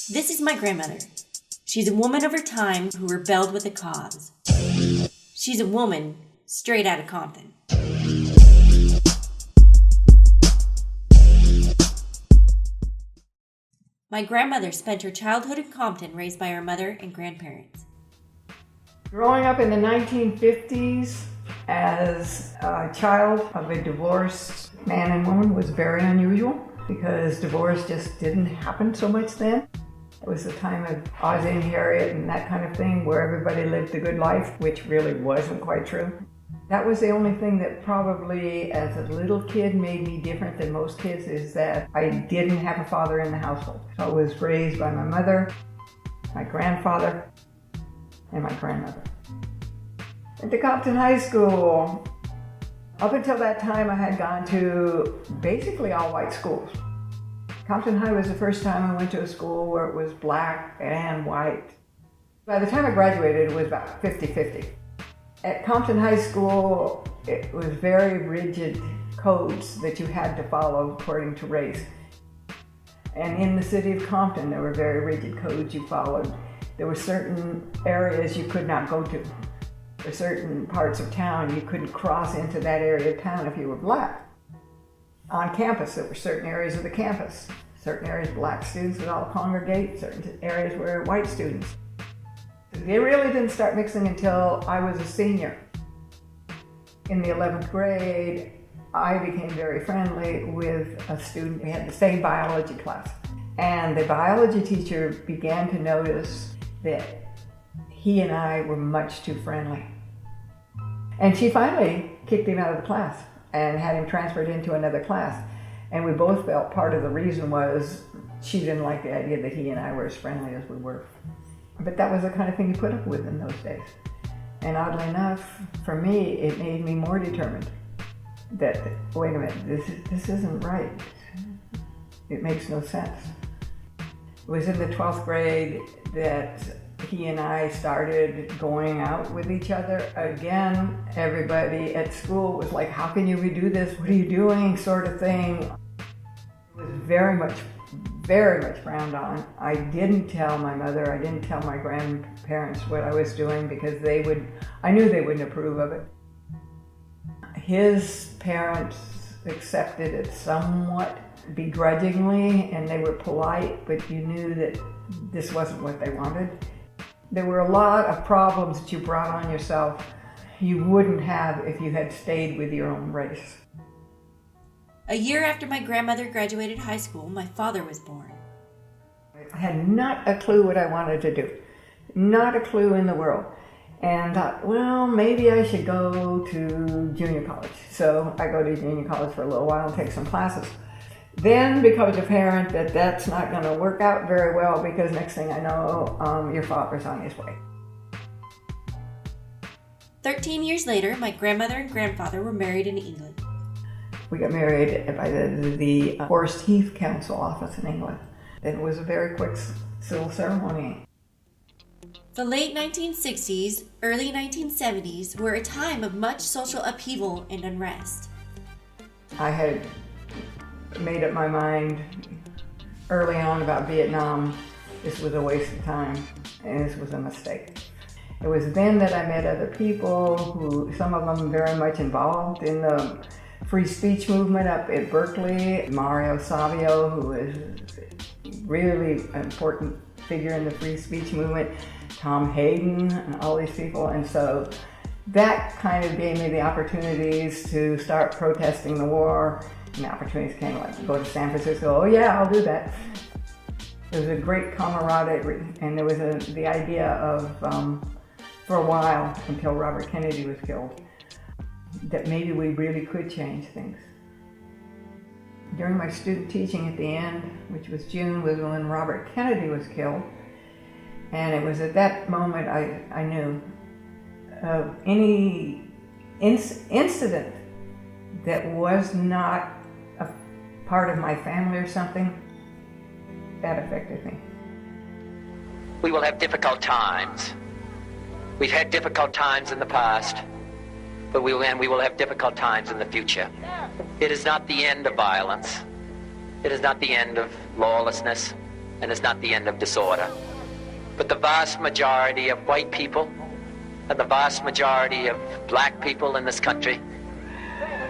This is my grandmother. She's a woman of her time who rebelled with a cause. She's a woman straight out of Compton. My grandmother spent her childhood in Compton raised by her mother and grandparents. Growing up in the 1950s as a child of a divorced man and woman was very unusual because divorce just didn't happen so much then. It was the time of Ozzie and Harriet and that kind of thing where everybody lived a good life, which really wasn't quite true. That was the only thing that probably as a little kid made me different than most kids is that I didn't have a father in the household. So I was raised by my mother, my grandfather, and my grandmother. Went to Compton High School. Up until that time I had gone to basically all white schools. Compton High was the first time I went to a school where it was black and white. By the time I graduated, it was about 50-50. At Compton High School, it was very rigid codes that you had to follow according to race. And in the city of Compton, there were very rigid codes you followed. There were certain areas you could not go to. There were certain parts of town you couldn't cross into that area of town if you were black. On campus, there were certain areas of the campus. Certain areas black students would all congregate, certain areas were white students. They really didn't start mixing until I was a senior. In the 11th grade, I became very friendly with a student. We had the same biology class. And the biology teacher began to notice that he and I were much too friendly. And she finally kicked him out of the class and had him transferred into another class. And we both felt part of the reason was she didn't like the idea that he and I were as friendly as we were. But that was the kind of thing you put up with in those days. And oddly enough, for me, it made me more determined that, wait a minute, this isn't right. It makes no sense. It was in the 12th grade that he and I started going out with each other. Again, everybody at school was like, how can you redo this? What are you doing? Sort of thing. It was very much frowned on. I didn't tell my mother, I didn't tell my grandparents what I was doing because I knew they wouldn't approve of it. His parents accepted it somewhat begrudgingly and they were polite, but you knew that this wasn't what they wanted. There were a lot of problems that you brought on yourself you wouldn't have if you had stayed with your own race. A year after my grandmother graduated high school, my father was born. I had not a clue what I wanted to do. Not a clue in the world. And thought, well, maybe I should go to junior college. So I go to junior college for a little while and take some classes. Then becomes apparent that that's not going to work out very well because next thing I know, your father's on his way. 13 years later, my grandmother and grandfather were married in England. We got married by the Forest Heath Council office in England. It was a very quick civil ceremony. The late 1960s, early 1970s were a time of much social upheaval and unrest. I had made up my mind early on about Vietnam. This was a waste of time and this was a mistake. It was then that I met other people who, some of them very much involved in the free speech movement up at Berkeley. Mario Savio, who was really an important figure in the free speech movement, Tom Hayden, and all these people. And so that kind of gave me the opportunities to start protesting the war. And the opportunities came like go to San Francisco. Oh yeah, I'll do that. There was a great camaraderie, and there was the idea of, for a while, until Robert Kennedy was killed, that maybe we really could change things. During my student teaching at the end, which was June, was when Robert Kennedy was killed. And it was at that moment I knew of any incident that was not a part of my family or something, that affected me. We will have difficult times. We've had difficult times in the past, but we will have difficult times in the future. It is not the end of violence. It is not the end of lawlessness. and is not the end of disorder. But the vast majority of white people and the vast majority of black people in this country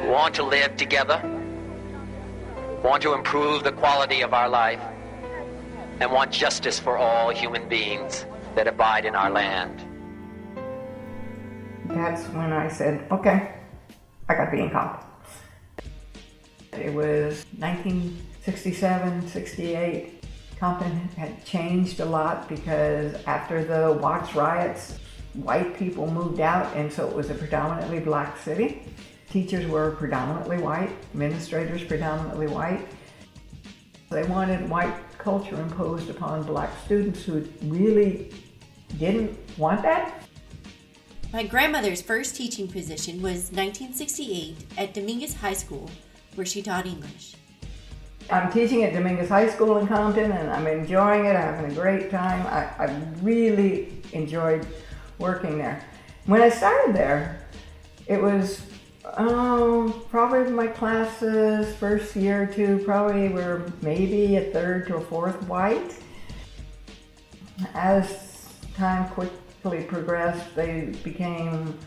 want to live together, want to improve the quality of our life, and want justice for all human beings that abide in our land. That's when I said, okay, I got to be in Compton. It was 1967, 68. Compton had changed a lot because after the Watts riots, white people moved out, and so it was a predominantly black city. Teachers were predominantly white, administrators predominantly white. They wanted white culture imposed upon black students who really didn't want that. My grandmother's first teaching position was 1968 at Dominguez High School, where she taught English. I'm teaching at Dominguez High School in Compton, and I'm enjoying it. I'm having a great time. I really enjoyed working there. When I started there, it was probably my classes first year or two probably were maybe a third to a fourth white. As time quickly progressed, they became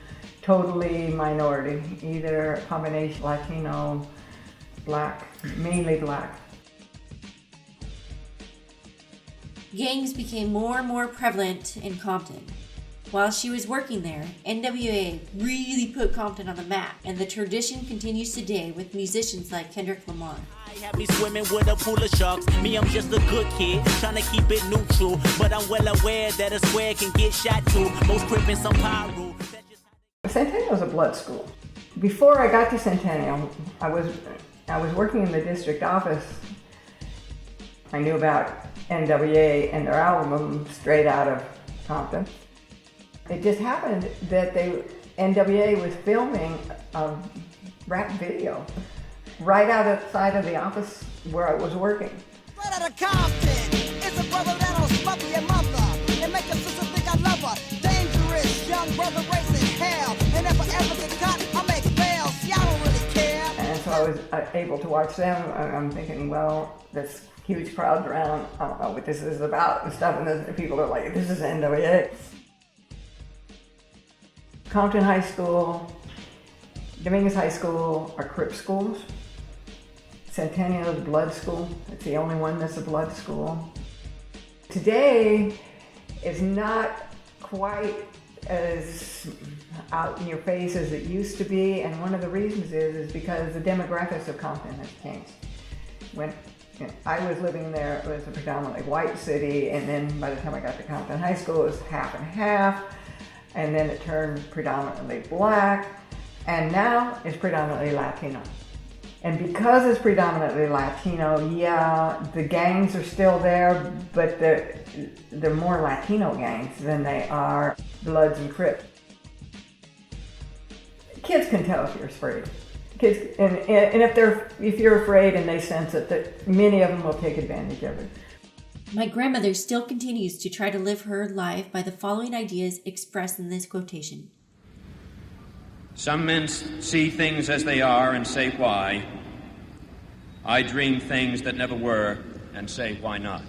totally minority, either a combination Latino, black, mainly black. Gangs became more and more prevalent in Compton. While she was working there, NWA really put Compton on the map, and the tradition continues today with musicians like Kendrick Lamar. I have me swimming with a pool of sharks. Me, I'm just a good kid, trying to keep it neutral. But I'm well aware that a square can get shot too. Most crippin' some pyro. Centennial was a blood school. Before I got to Centennial, I was working in the district office. I knew about NWA and their album Straight Out of Compton. It just happened that NWA was filming a rap video right outside of the office where I was working. Right out of Compton, it's a brother that'll smother your mother and make your sister think I love her. Dangerous young brother racing hell, and if I ever get caught, I make bail. See, I don't really care. And so I was able to watch them. I'm thinking, well, this huge crowd around, I don't know what this is about and stuff, and then people are like, this is NWA. Compton High School, Dominguez High School are Crip schools. Centennial is blood school. It's the only one that's a blood school. Today is not quite as out in your face as it used to be, and one of the reasons is because the demographics of Compton has changed. When I was living there, it was a predominantly white city, and then by the time I got to Compton High School, it was half and half. And then it turned predominantly black, and now it's predominantly Latino. And because it's predominantly Latino, yeah, the gangs are still there, but they're more Latino gangs than they are Bloods and Crips. Kids can tell if you're afraid. Kids, and if you're afraid and they sense it, that many of them will take advantage of it. My grandmother still continues to try to live her life by the following ideas expressed in this quotation. Some men see things as they are and say why. I dream things that never were and say why not.